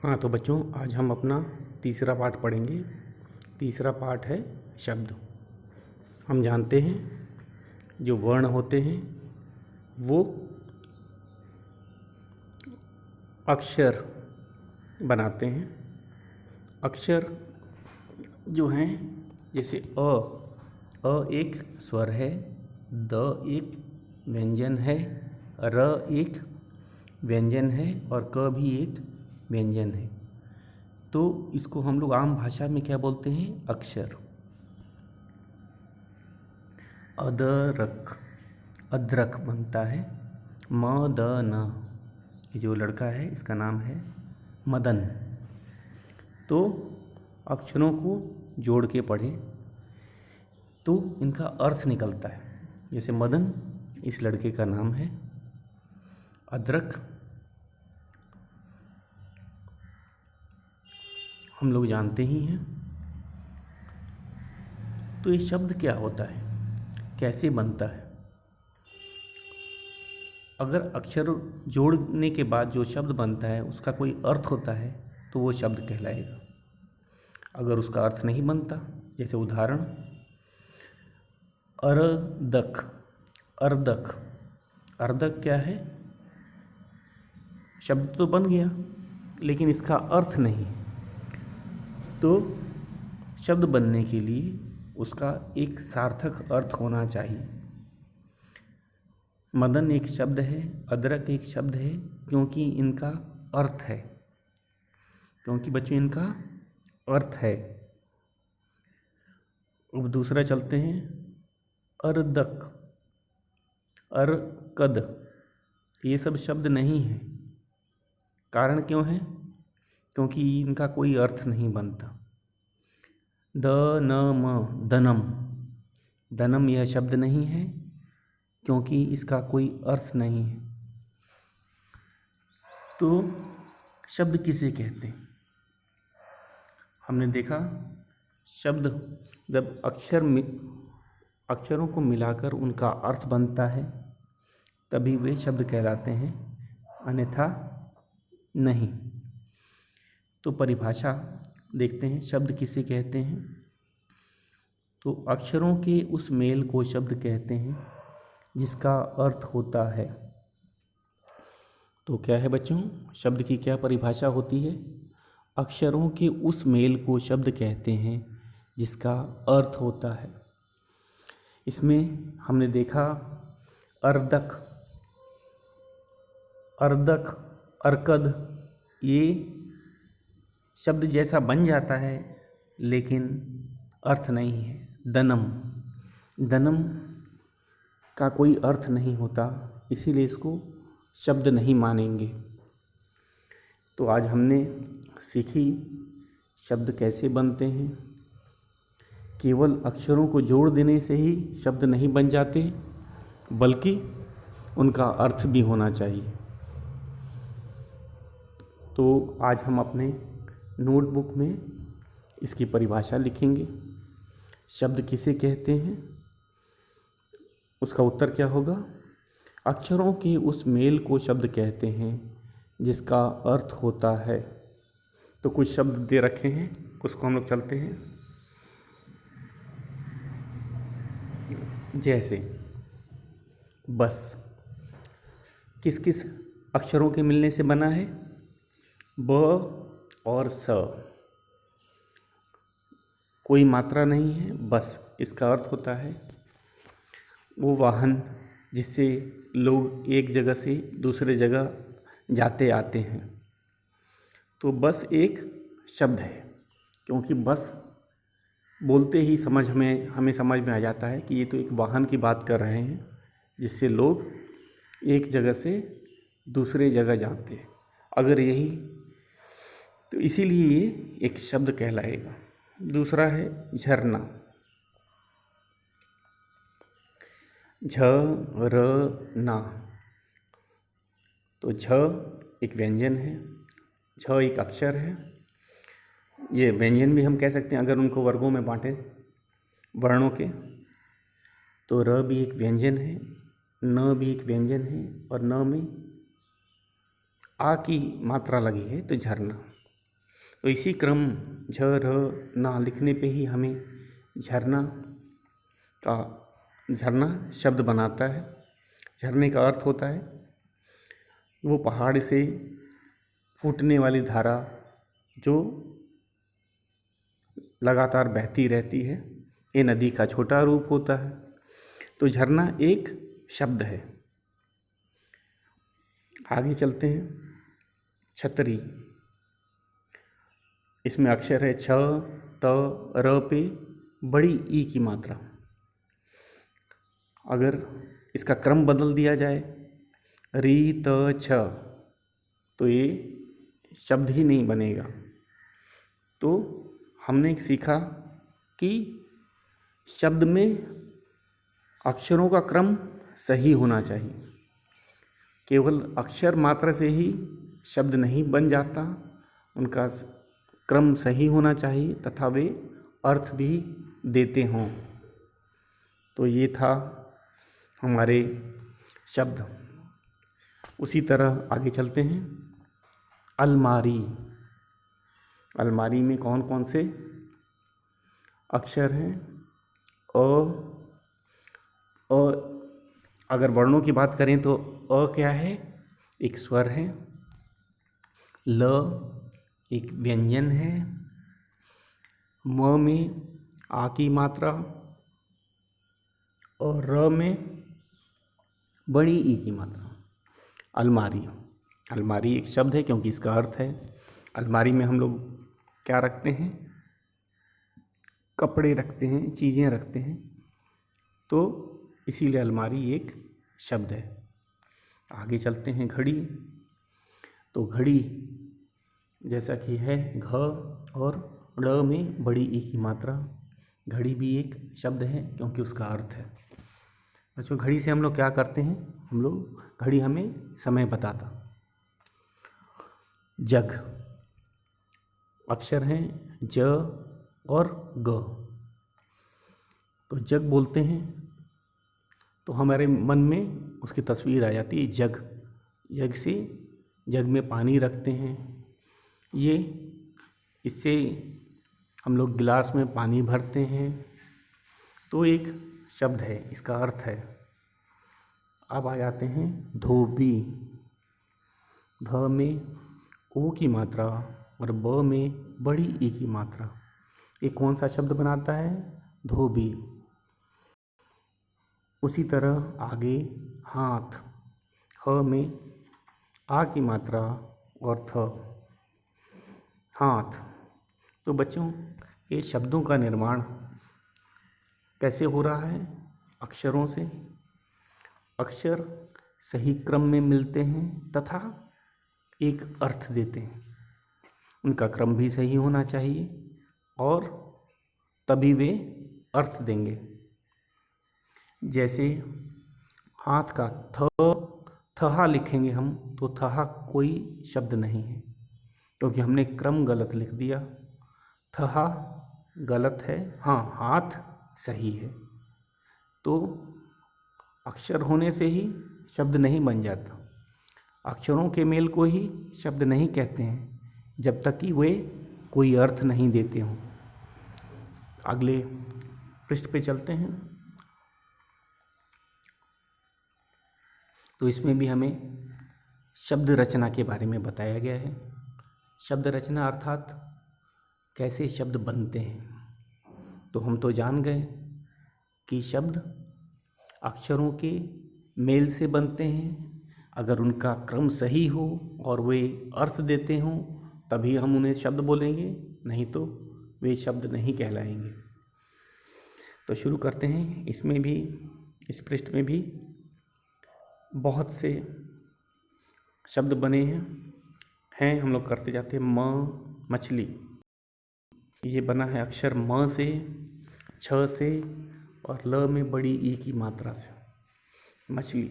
हाँ तो बच्चों, आज हम अपना तीसरा पाठ पढ़ेंगे। तीसरा पाठ है शब्द। हम जानते हैं जो वर्ण होते हैं वो अक्षर बनाते हैं। अक्षर जो हैं, जैसे अ एक स्वर है, द एक व्यंजन है, र एक व्यंजन है और क भी एक व्यंजन है। तो इसको हम लोग आम भाषा में क्या बोलते हैं? अक्षर। अदरक, अदरक बनता है। मदन, ये जो लड़का है इसका नाम है मदन। तो अक्षरों को जोड़ के पढ़ें तो इनका अर्थ निकलता है। जैसे मदन इस लड़के का नाम है, अदरक हम लोग जानते ही हैं। तो ये शब्द क्या होता है, कैसे बनता है? अगर अक्षर जोड़ने के बाद जो शब्द बनता है उसका कोई अर्थ होता है तो वो शब्द कहलाएगा। अगर उसका अर्थ नहीं बनता, जैसे उदाहरण अर्दक। अर्दक, अर्दक क्या है? शब्द तो बन गया लेकिन इसका अर्थ नहीं। तो शब्द बनने के लिए उसका एक सार्थक अर्थ होना चाहिए। मदन एक शब्द है, अदरक एक शब्द है, क्योंकि इनका अर्थ है। क्योंकि बच्चों इनका अर्थ है। अब दूसरा चलते हैं, अर्दक, अरकद, ये सब शब्द नहीं है। कारण क्यों है? क्योंकि इनका कोई अर्थ नहीं बनता। दनम, दनम, दनम यह शब्द नहीं है क्योंकि इसका कोई अर्थ नहीं है। तो शब्द किसे कहते हैं? हमने देखा शब्द जब अक्षरों को मिलाकर उनका अर्थ बनता है तभी वे शब्द कहलाते हैं, अन्यथा नहीं। तो परिभाषा देखते हैं, शब्द किसे कहते हैं। तो अक्षरों के उस मेल को शब्द कहते हैं जिसका अर्थ होता है। तो क्या है बच्चों, शब्द की क्या परिभाषा होती है? अक्षरों के उस मेल को शब्द कहते हैं जिसका अर्थ होता है। इसमें हमने देखा अर्दक, अर्दक, अर्कद, ये शब्द जैसा बन जाता है लेकिन अर्थ नहीं है। दनम, दनम का कोई अर्थ नहीं होता, इसीलिए इसको शब्द नहीं मानेंगे। तो आज हमने सीखी शब्द कैसे बनते हैं। केवल अक्षरों को जोड़ देने से ही शब्द नहीं बन जाते, बल्कि उनका अर्थ भी होना चाहिए। तो आज हम अपने नोटबुक में इसकी परिभाषा लिखेंगे। शब्द किसे कहते हैं, उसका उत्तर क्या होगा? अक्षरों के उस मेल को शब्द कहते हैं जिसका अर्थ होता है। तो कुछ शब्द दे रखे हैं, उसको हम लोग चलते हैं। जैसे बस किस किस अक्षरों के मिलने से बना है? ब और स, कोई मात्रा नहीं है, बस इसका अर्थ होता है वो वाहन जिससे लोग एक जगह से दूसरे जगह जाते आते हैं। तो बस एक शब्द है, क्योंकि बस बोलते ही हमें समझ में आ जाता है कि ये तो एक वाहन की बात कर रहे हैं जिससे लोग एक जगह से दूसरे जगह जाते हैं। अगर यही तो इसीलिए ये एक शब्द कहलाएगा। दूसरा है झरना, झरना। तो झ एक व्यंजन है, झ एक अक्षर है। ये व्यंजन भी हम कह सकते हैं अगर उनको वर्गों में बांटें वर्णों के। तो र भी एक व्यंजन है, न भी एक व्यंजन है और न में आ की मात्रा लगी है, तो झरना। तो इसी क्रम झ र ना लिखने पे ही हमें झरना का झरना शब्द बनाता है। झरने का अर्थ होता है वो पहाड़ से फूटने वाली धारा जो लगातार बहती रहती है। ये नदी का छोटा रूप होता है। तो झरना एक शब्द है। आगे चलते हैं। छतरी, इसमें अक्षर है छ त र पे बड़ी ई की मात्रा। अगर इसका क्रम बदल दिया जाए री त छ तो ये शब्द ही नहीं बनेगा। तो हमने सीखा कि शब्द में अक्षरों का क्रम सही होना चाहिए। केवल अक्षर मात्र से ही शब्द नहीं बन जाता, उनका क्रम सही होना चाहिए तथा वे अर्थ भी देते हों। तो ये था हमारे शब्द। उसी तरह आगे चलते हैं। अलमारी, अलमारी में कौन कौन से अक्षर हैं? अ अगर वर्णों की बात करें तो अ क्या है? एक स्वर है। ल एक व्यंजन है। म में आ की मात्रा और र में बड़ी ई की मात्रा। अलमारी, अलमारी एक शब्द है क्योंकि इसका अर्थ है अलमारी में हम लोग क्या रखते हैं? कपड़े रखते हैं, चीज़ें रखते हैं। तो इसीलिए अलमारी एक शब्द है। आगे चलते हैं। घड़ी, तो घड़ी जैसा कि है घ और ड़ में बड़ी ई की मात्रा। घड़ी भी एक शब्द है क्योंकि उसका अर्थ है। बच्चों, घड़ी से हम लोग क्या करते हैं? हम लोग, घड़ी हमें समय बताता। जग, अक्षर हैं ज और ग। तो जग बोलते हैं तो हमारे मन में उसकी तस्वीर आ जाती है जग। जग से, जग में पानी रखते हैं। ये, इससे हम लोग गिलास में पानी भरते हैं। तो एक शब्द है, इसका अर्थ है। अब आ जाते हैं धोबी। ध में ओ की मात्रा और ब में बड़ी ई की मात्रा। ये कौन सा शब्द बनाता है? धोबी। उसी तरह आगे हाथ, ह में आ की मात्रा और थ, हाथ। तो बच्चों, ये शब्दों का निर्माण कैसे हो रहा है? अक्षरों से। अक्षर सही क्रम में मिलते हैं तथा एक अर्थ देते हैं। उनका क्रम भी सही होना चाहिए और तभी वे अर्थ देंगे। जैसे हाथ का थ, थहा लिखेंगे हम तो थहा कोई शब्द नहीं है क्योंकि हमने क्रम गलत लिख दिया। थहा गलत है, हाँ हाथ सही है। तो अक्षर होने से ही शब्द नहीं बन जाता। अक्षरों के मेल को ही शब्द नहीं कहते हैं जब तक कि वे कोई अर्थ नहीं देते हों। अगले पृष्ठ पे चलते हैं। तो इसमें भी हमें शब्द रचना के बारे में बताया गया है। शब्द रचना अर्थात कैसे शब्द बनते हैं। तो हम तो जान गए कि शब्द अक्षरों के मेल से बनते हैं। अगर उनका क्रम सही हो और वे अर्थ देते हों तभी हम उन्हें शब्द बोलेंगे, नहीं तो वे शब्द नहीं कहलाएंगे। तो शुरू करते हैं। इसमें भी, इस पृष्ठ में भी बहुत से शब्द बने हैं। हम लोग करते जाते हैं। म, मछली, ये बना है अक्षर म से, छ से और ल में बड़ी ई की मात्रा से। मछली,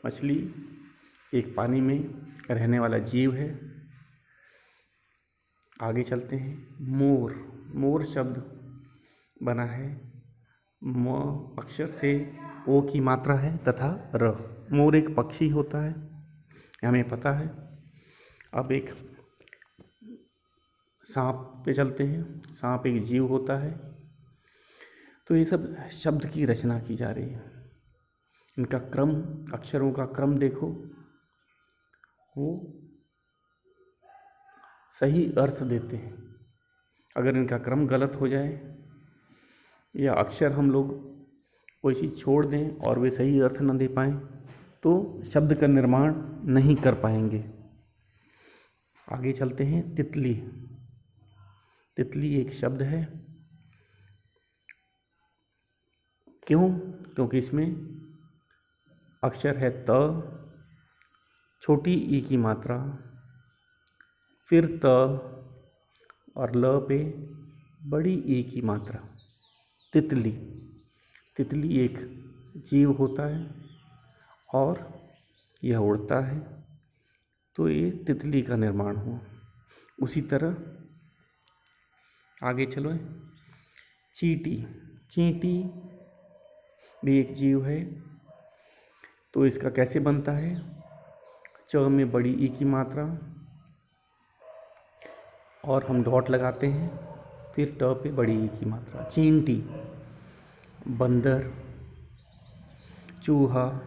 मछली एक पानी में रहने वाला जीव है। आगे चलते हैं। मोर, मोर शब्द बना है म अक्षर से, ओ की मात्रा है तथा र। मोर एक पक्षी होता है, हमें पता है। अब एक सांप पे चलते हैं। सांप एक जीव होता है। तो ये सब शब्द की रचना की जा रही है। इनका क्रम, अक्षरों का क्रम देखो, वो सही अर्थ देते हैं। अगर इनका क्रम गलत हो जाए या अक्षर हम लोग कोई चीज़ छोड़ दें और वे सही अर्थ न दे पाएँ तो शब्द का निर्माण नहीं कर पाएंगे। आगे चलते हैं। तितली। तितली एक शब्द है। क्यों? क्योंकि इसमें अक्षर है त, छोटी ई की मात्रा, फिर त और ल पे बड़ी ई की मात्रा। तितली। तितली एक जीव होता है और यह उड़ता है, तो ये तितली का निर्माण हुआ। उसी तरह आगे चलो। चींटी। चींटी भी एक जीव है। तो इसका कैसे बनता है? च में बड़ी ई की मात्रा और हम डॉट लगाते हैं, फिर ट पे बड़ी ई की मात्रा। चींटी। बंदर, चूहा,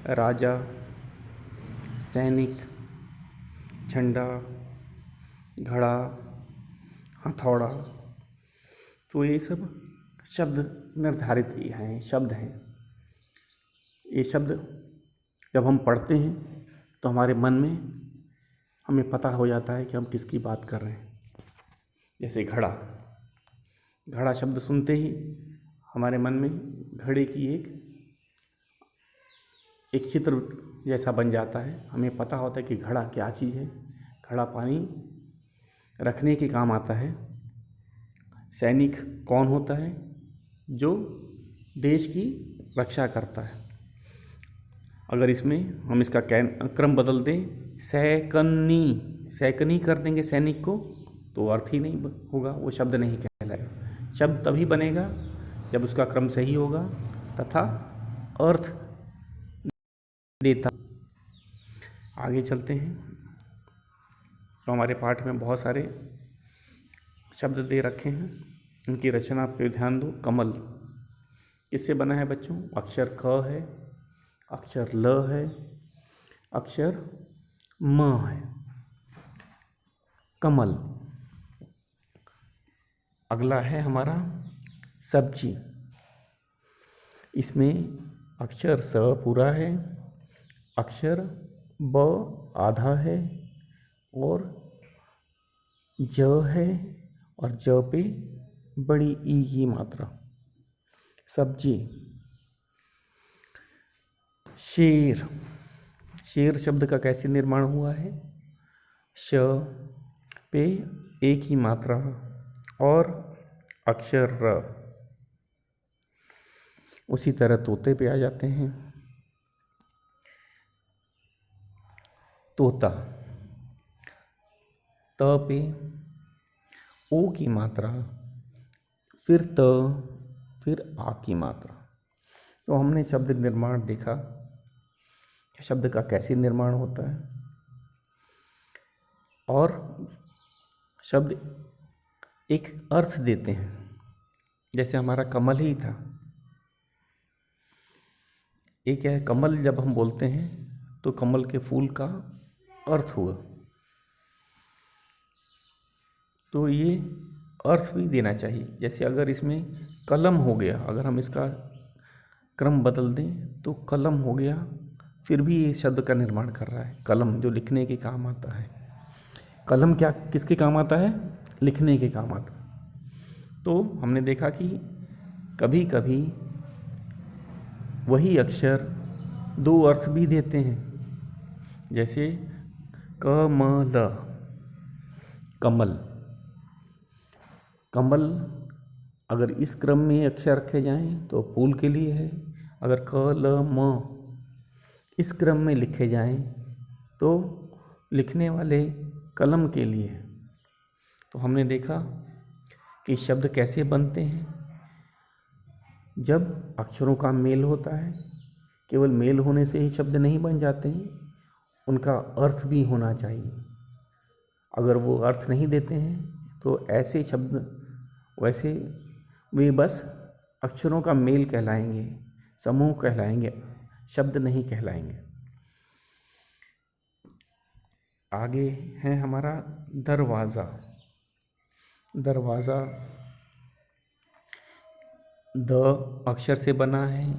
राजा, सैनिक, झंडा, घड़ा, हथौड़ा। तो ये सब शब्द निर्धारित हैं, शब्द हैं। ये शब्द जब हम पढ़ते हैं तो हमारे मन में हमें पता हो जाता है कि हम किसकी बात कर रहे हैं। जैसे घड़ा। घड़ा शब्द सुनते ही हमारे मन में घड़े की एक चित्र जैसा बन जाता है। हमें पता होता है कि घड़ा क्या चीज़ है। घड़ा पानी रखने के काम आता है। सैनिक कौन होता है? जो देश की रक्षा करता है। अगर इसमें हम इसका क्रम बदल दें, सैकनी कर देंगे सैनिक को, तो अर्थ ही नहीं होगा, वो शब्द नहीं कहलाएगा। शब्द तभी बनेगा जब उसका क्रम सही होगा तथा अर्थ देता। आगे चलते हैं। तो हमारे पाठ में बहुत सारे शब्द दे रखे हैं, उनकी रचना पे ध्यान दो। कमल किससे बना है बच्चों? अक्षर क है, अक्षर ल है, अक्षर म है। कमल। अगला है हमारा सब्जी। इसमें अक्षर स पूरा है, अक्षर ब आधा है और ज है और ज पे बड़ी ई की मात्रा। सब्जी। शेर। शेर शब्द का कैसे निर्माण हुआ है? श पे एक ही मात्रा और अक्षर र। उसी तरह तोते पे आ जाते हैं। तोता। त पे ओ की मात्रा, फिर त, फिर आ की मात्रा। तो हमने शब्द निर्माण देखा, शब्द का कैसे निर्माण होता है। और शब्द एक अर्थ देते हैं। जैसे हमारा कमल ही था। एक है कमल, जब हम बोलते हैं तो कमल के फूल का अर्थ हुआ। तो ये अर्थ भी देना चाहिए। जैसे अगर इसमें कलम हो गया, अगर हम इसका क्रम बदल दें तो कलम हो गया, फिर भी ये शब्द का निर्माण कर रहा है। कलम जो लिखने के काम आता है। कलम क्या किसके काम आता है? लिखने के काम आता है। तो हमने देखा कि कभी कभी वही अक्षर दो अर्थ भी देते हैं। जैसे कमल, कमल। कमल अगर इस क्रम में अक्षर रखे जाएं तो फूल के लिए है। अगर क ल म इस क्रम में लिखे जाएं तो लिखने वाले कलम के लिए है। तो हमने देखा कि शब्द कैसे बनते हैं। जब अक्षरों का मेल होता है। केवल मेल होने से ही शब्द नहीं बन जाते हैं, उनका अर्थ भी होना चाहिए। अगर वो अर्थ नहीं देते हैं तो ऐसे शब्द वैसे वे बस अक्षरों का मेल कहलाएंगे, समूह कहलाएंगे, शब्द नहीं कहलाएंगे। आगे है हमारा दरवाज़ा। दरवाज़ा द अक्षर से बना है,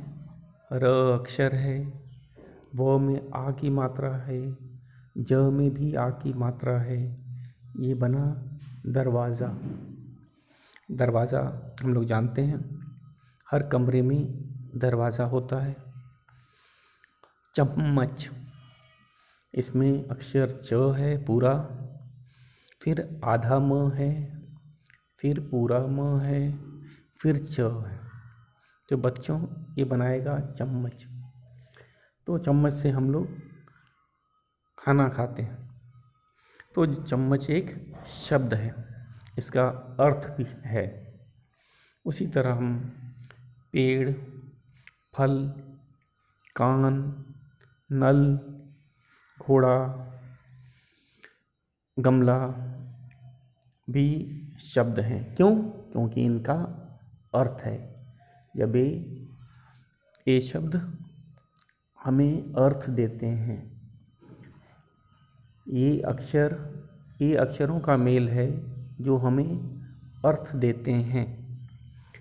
र अक्षर है, व में आ की मात्रा है, ज में भी आ की मात्रा है, ये बना दरवाज़ा। दरवाज़ा हम लोग जानते हैं हर कमरे में दरवाज़ा होता है। चम्मच, इसमें अक्षर च है पूरा, फिर आधा म है, फिर पूरा म है, फिर च है। तो बच्चों ये बनाएगा चम्मच। तो चम्मच से हम लोग खाना खाते हैं। तो चम्मच एक शब्द है, इसका अर्थ भी है। उसी तरह हम पेड़, फल, कान, नल, घोड़ा, गमला भी शब्द हैं। क्यों? क्योंकि इनका अर्थ है। जब ये शब्द हमें अर्थ देते हैं, ये अक्षरों का मेल है जो हमें अर्थ देते हैं,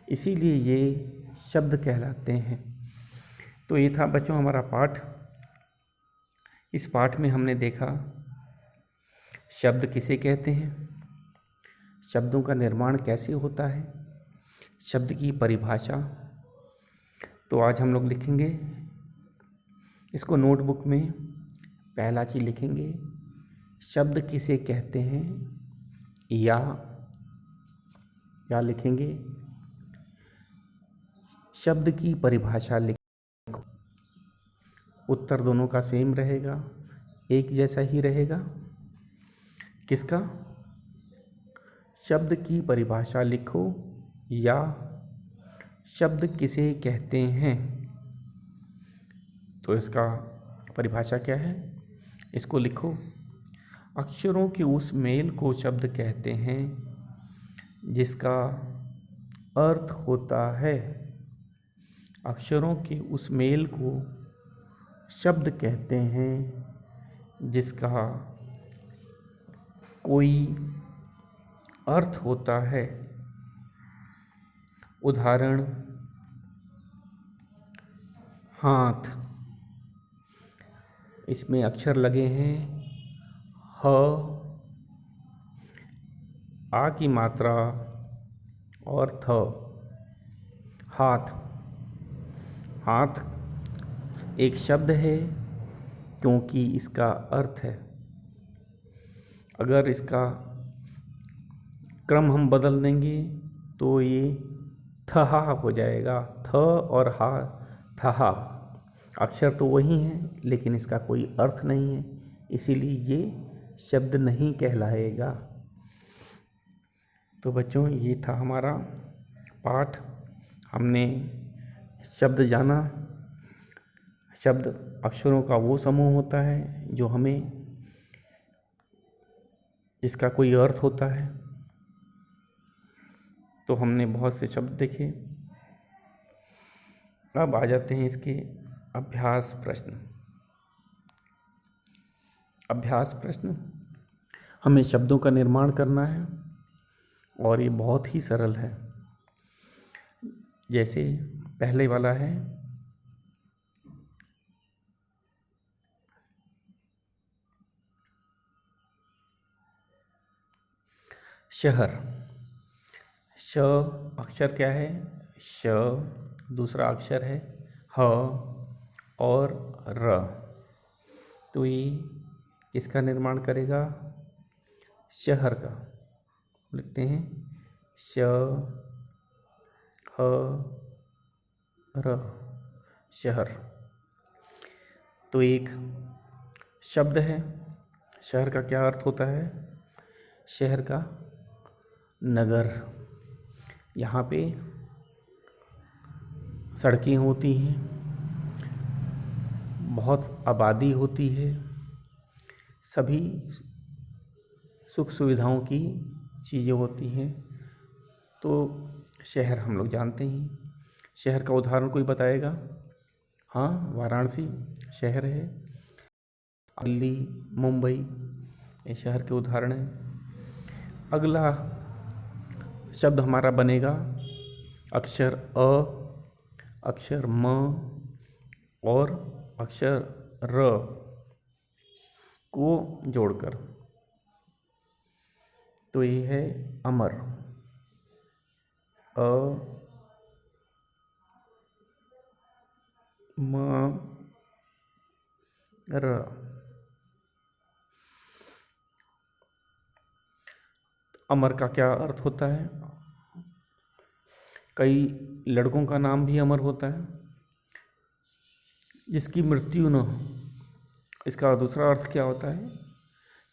इसीलिए ये शब्द कहलाते हैं। तो ये था बच्चों हमारा पाठ। इस पाठ में हमने देखा शब्द किसे कहते हैं, शब्दों का निर्माण कैसे होता है, शब्द की परिभाषा। तो आज हम लोग लिखेंगे इसको नोटबुक में। पहला चीज़ लिखेंगे शब्द किसे कहते हैं, या लिखेंगे शब्द की परिभाषा लिख। उत्तर दोनों का सेम रहेगा, एक जैसा ही रहेगा। किसका? शब्द की परिभाषा लिखो या शब्द किसे कहते हैं। तो इसका परिभाषा क्या है, इसको लिखो। अक्षरों के उस मेल को शब्द कहते हैं जिसका अर्थ होता है। अक्षरों के उस मेल को शब्द कहते हैं जिसका कोई अर्थ होता है। उदाहरण, हाथ, इसमें अक्षर लगे हैं ह, आ की मात्रा और थ। हाथ, हाथ एक शब्द है क्योंकि इसका अर्थ है। अगर इसका क्रम हम बदल देंगे तो ये थहा हो जाएगा। थ और हा, थहा। अक्षर तो वही हैं लेकिन इसका कोई अर्थ नहीं है, इसीलिए ये शब्द नहीं कहलाएगा। तो बच्चों ये था हमारा पाठ। हमने शब्द जाना। शब्द अक्षरों का वो समूह होता है जो हमें, जिसका कोई अर्थ होता है। तो हमने बहुत से शब्द देखे। अब आ जाते हैं इसके अभ्यास प्रश्न। अभ्यास प्रश्न, हमें शब्दों का निर्माण करना है और ये बहुत ही सरल है। जैसे पहले वाला है शहर। श अक्षर क्या है, श। दूसरा अक्षर है ह और र। तो ये किसका निर्माण करेगा, शहर का। लिखते हैं श ह र, शहर। तो एक शब्द है। शहर का क्या अर्थ होता है, शहर का नगर। यहाँ पे सड़कें होती हैं, बहुत आबादी होती है, सभी सुख सुविधाओं की चीज़ें होती हैं। तो शहर हम लोग जानते हैं, शहर का उदाहरण कोई बताएगा? हाँ, वाराणसी शहर है, दिल्ली, मुंबई, ये शहर के उदाहरण हैं। अगला शब्द हमारा बनेगा अक्षर अ, अक्षर म और अक्षर र को जोड़कर, तो ये है अमर। अ म र। अमर का क्या अर्थ होता है? कई लड़कों का नाम भी अमर होता है, जिसकी मृत्यु न हो। इसका दूसरा अर्थ क्या होता है?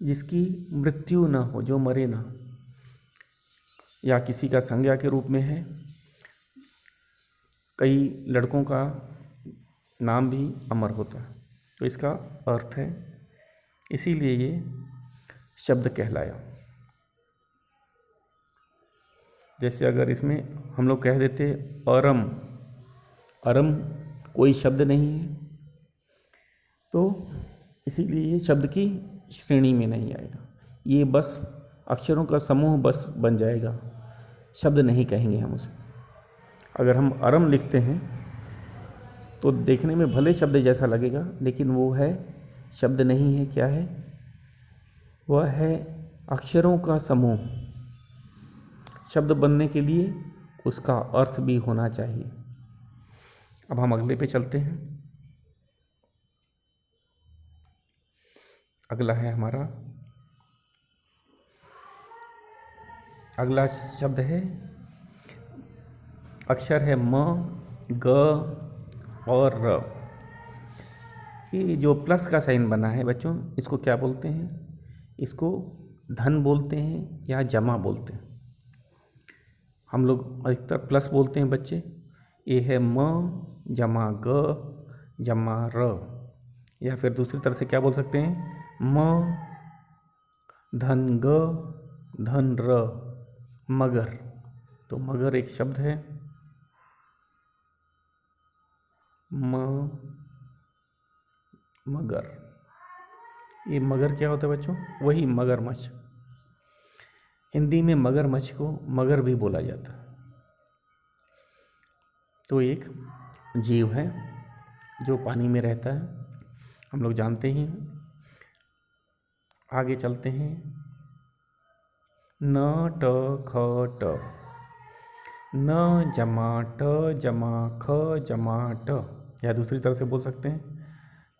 जिसकी मृत्यु न हो, जो मरे ना, या किसी का संज्ञा के रूप में है। कई लड़कों का नाम भी अमर होता है, तो इसका अर्थ है, इसीलिए ये शब्द कहलाया। जैसे अगर इसमें हम लोग कह देते अरम, अरम कोई शब्द नहीं है, तो इसीलिए ये शब्द की श्रेणी में नहीं आएगा। ये बस अक्षरों का समूह बस बन जाएगा, शब्द नहीं कहेंगे हम उसे। अगर हम अरम लिखते हैं तो देखने में भले शब्द जैसा लगेगा, लेकिन वो है शब्द नहीं है। क्या है? वह है अक्षरों का समूह। शब्द बनने के लिए उसका अर्थ भी होना चाहिए। अब हम अगले पे चलते हैं। अगला है हमारा, अगला शब्द है, अक्षर है म, ग और र। ये जो प्लस का साइन बना है बच्चों, इसको क्या बोलते हैं? इसको धन बोलते हैं या जमा बोलते हैं। हम लोग अधिकतर प्लस बोलते हैं बच्चे। ये है म जमा ग जमा र, या फिर दूसरी तरह से क्या बोल सकते हैं? म धन ग धन र, मगर। तो मगर एक शब्द है। मगर, ये मगर क्या होता है बच्चों? वही मगरमच्छ। हिंदी में मगरमच्छ को मगर भी बोला जाता है। तो एक जीव है जो पानी में रहता है, हम लोग जानते ही हैं। आगे चलते हैं। न ट ख ट, न जमा ट जमा ख जमा ट, या दूसरी तरह से बोल सकते हैं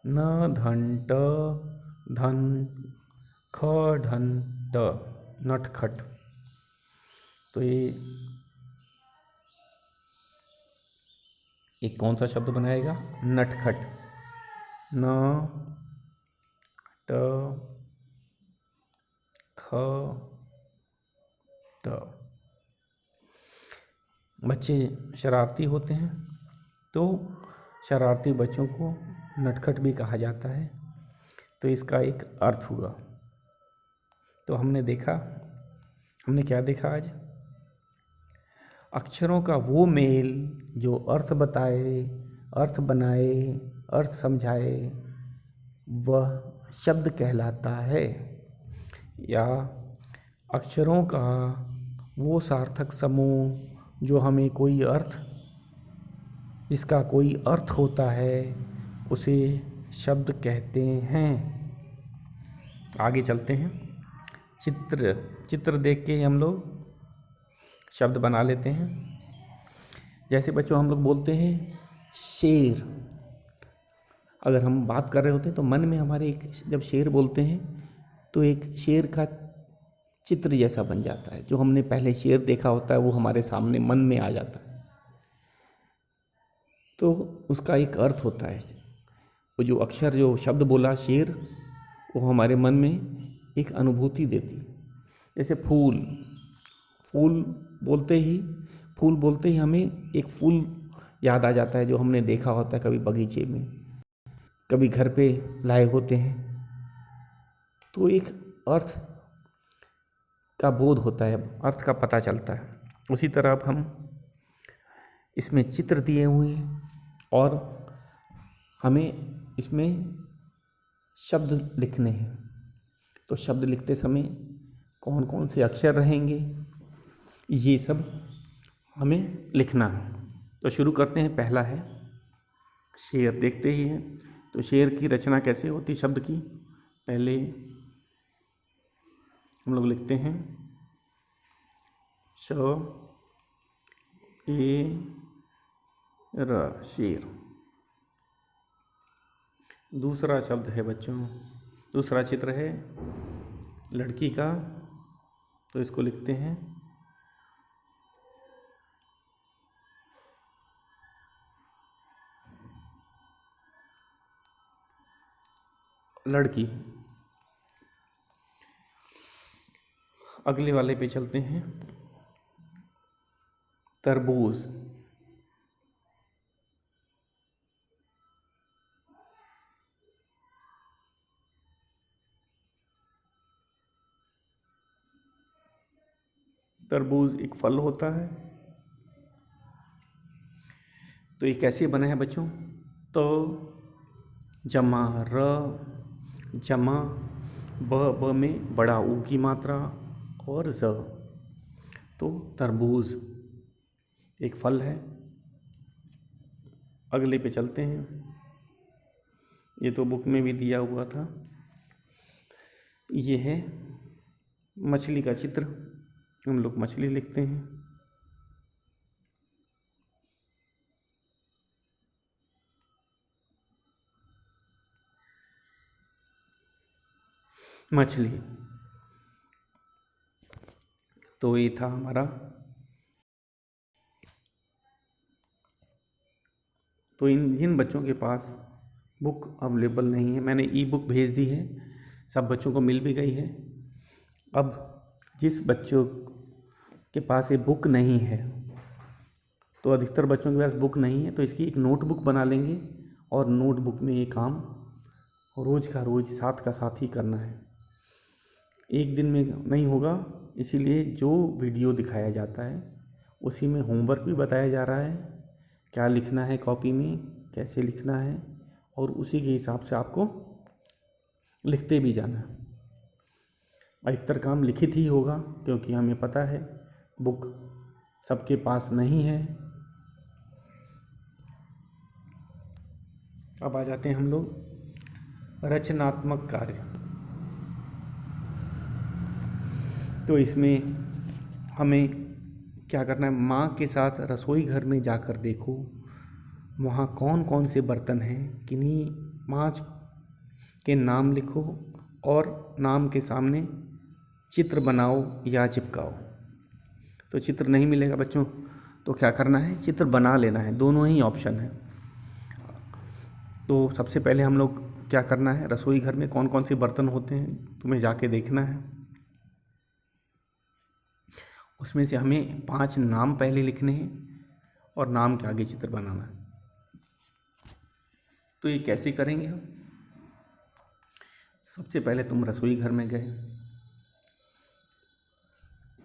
न धन ट धन ख धन ट, नटखट। तो ये कौन सा शब्द बनाएगा? नटखट। न ट ख ट। बच्चे शरारती होते हैं, तो शरारती बच्चों को नटखट भी कहा जाता है। तो इसका एक अर्थ हुआ। तो हमने क्या देखा आज? अक्षरों का वो मेल जो अर्थ बताए, अर्थ बनाए, अर्थ समझाए, वह शब्द कहलाता है। या अक्षरों का वो सार्थक समूह जो हमें कोई अर्थ, जिसका कोई अर्थ होता है, उसे शब्द कहते हैं। आगे चलते हैं। चित्र देख के हम लोग शब्द बना लेते हैं। जैसे बच्चों हम लोग बोलते हैं शेर। अगर हम बात कर रहे होते हैं तो मन में हमारे एक, जब शेर बोलते हैं तो एक शेर का चित्र जैसा बन जाता है। जो हमने पहले शेर देखा होता है वो हमारे सामने मन में आ जाता है। तो उसका एक अर्थ होता है। वो जो अक्षर, जो शब्द बोला शेर, वो हमारे मन में एक अनुभूति देती। जैसे फूल बोलते ही हमें एक फूल याद आ जाता है, जो हमने देखा होता है कभी बगीचे में, कभी घर पे लाए होते हैं। तो एक अर्थ का बोध होता है, अर्थ का पता चलता है। उसी तरह अब हम इसमें चित्र दिए हुए हैं और हमें इसमें शब्द लिखने हैं। तो शब्द लिखते समय कौन कौन से अक्षर रहेंगे, ये सब हमें लिखना है। तो शुरू करते हैं। पहला है शेर। देखते ही हैं तो शेर की रचना कैसे होती शब्द की। पहले हम लोग लिखते हैं श ए र, शेर। दूसरा शब्द है बच्चों, दूसरा चित्र है लड़की का, तो इसको लिखते हैं लड़की। अगले वाले पे चलते हैं, तरबूज। तरबूज एक फल होता है। तो ये कैसे बना है बच्चों, तो जमा र, जमा ब में बड़ा ऊ की मात्रा और ज, तो तरबूज एक फल है। अगले पे चलते हैं, ये तो बुक में भी दिया हुआ था। ये है मछली का चित्र, हम लोग मछली लिखते हैं। मछली, तो ये था हमारा। तो जिन बच्चों के पास बुक अवेलेबल नहीं है, मैंने ई बुक भेज दी है, सब बच्चों को मिल भी गई है। अब जिस बच्चों के पास ये बुक नहीं है, तो अधिकतर बच्चों के पास बुक नहीं है, तो इसकी एक नोटबुक बना लेंगे और नोटबुक में ये काम रोज़ का रोज़ साथ का साथ ही करना है। एक दिन में नहीं होगा, इसीलिए जो वीडियो दिखाया जाता है उसी में होमवर्क भी बताया जा रहा है, क्या लिखना है कॉपी में, कैसे लिखना है, और उसी के हिसाब से आपको लिखते भी जाना है। अधिकतर काम लिखित ही होगा, क्योंकि हमें पता है बुक सबके पास नहीं है। अब आ जाते हैं हम लोग रचनात्मक कार्य। तो इसमें हमें क्या करना है, माँ के साथ रसोई घर में जाकर देखो, वहाँ कौन कौन से बर्तन हैं, किन्हीं पाँच के नाम लिखो और नाम के सामने चित्र बनाओ या चिपकाओ। तो चित्र नहीं मिलेगा बच्चों, तो क्या करना है, चित्र बना लेना है, दोनों ही ऑप्शन है। तो सबसे पहले हम लोग क्या करना है, रसोई घर में कौन कौन से बर्तन होते हैं तुम्हें जाके देखना है। उसमें से हमें 5 नाम पहले लिखने हैं और नाम के आगे चित्र बनाना है। तो ये कैसे करेंगे हम, सबसे पहले तुम रसोई घर में गए,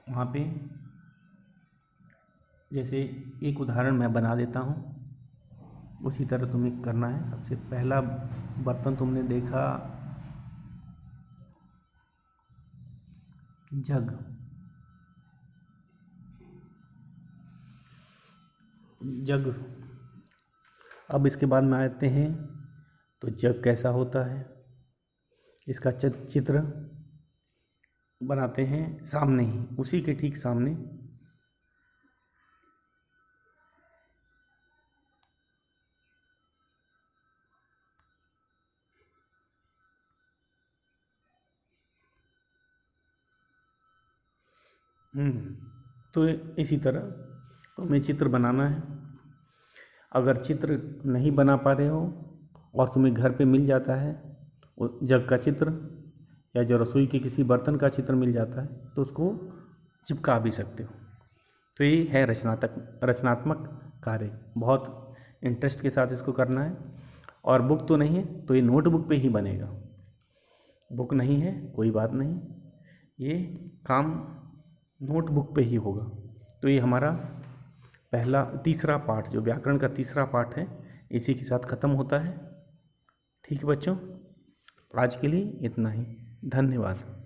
वहाँ पे जैसे एक उदाहरण मैं बना देता हूँ, उसी तरह तुम्हें करना है। सबसे पहला बर्तन तुमने देखा जग। जग, अब इसके बाद में आते हैं तो जग कैसा होता है, इसका चित्र बनाते हैं सामने ही, उसी के ठीक सामने तो इसी तरह तुम्हें चित्र बनाना है। अगर चित्र नहीं बना पा रहे हो और तुम्हें घर पे मिल जाता है वो जग का चित्र, या जो रसोई के किसी बर्तन का चित्र मिल जाता है, तो उसको चिपका भी सकते हो। तो ये है रचनात्मक कार्य, बहुत इंटरेस्ट के साथ इसको करना है। और बुक तो नहीं है तो ये नोटबुक पे ही बनेगा, बुक नहीं है कोई बात नहीं, ये काम नोटबुक पे ही होगा। तो ये हमारा तीसरा पार्ट, जो व्याकरण का तीसरा पार्ट है, इसी के साथ ख़त्म होता है। ठीक है बच्चों, आज के लिए इतना ही। धन्यवाद।